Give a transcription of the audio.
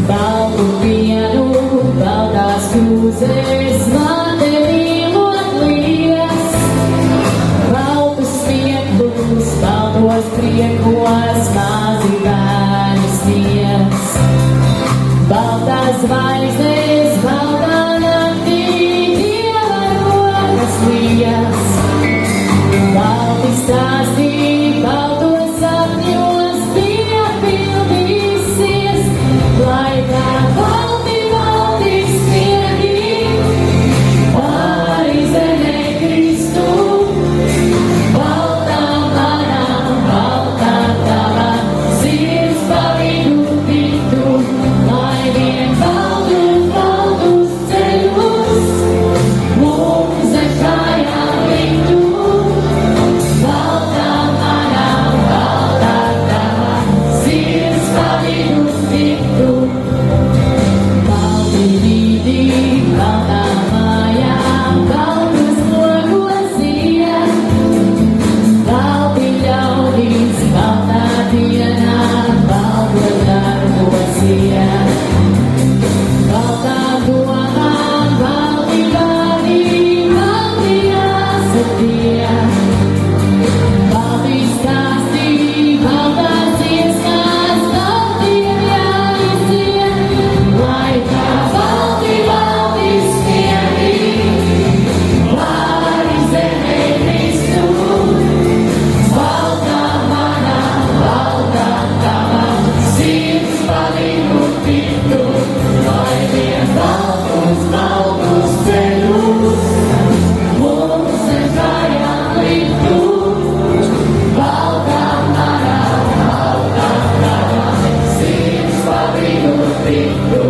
baltu pienu, baltās krūzēs, mantenīmot lies. Baltus smieklus, baltos priekos, mazi bērni sniedz. Baltās zvaigznes, baltā naktī, Dieva rokas lies. Balti stāstī, baltos sapņos, piepildīsies, lai tā balti, balti sniegi pāri zemē Kristu. Baltā manā, baltā tavā, sirds pa vidu tiktu, lai vien baltus, baltus ceļus mums zem kājām liktu. Baltā manā, baltā tavā, sirds pa vidu tiktu. Balti rītī, baltā mājā, baltus logos iet. Balti ļaudīs, baltā dienā, baltos darbos iet. Baltā domā, balti vārdi, balti jāsatie. Balti stāstī, baltās dziesmās, baltiem jāiziet. Lai tā balti, balti sniegi pāri zemē Kristu. Baltā manā, baltā tavā, sirds pa vidu tiktu, lai vien baltus, baltus ceļus mums zem kājām liktu. Baltā manā, baltā tavā, sirds pa vidu tiktu.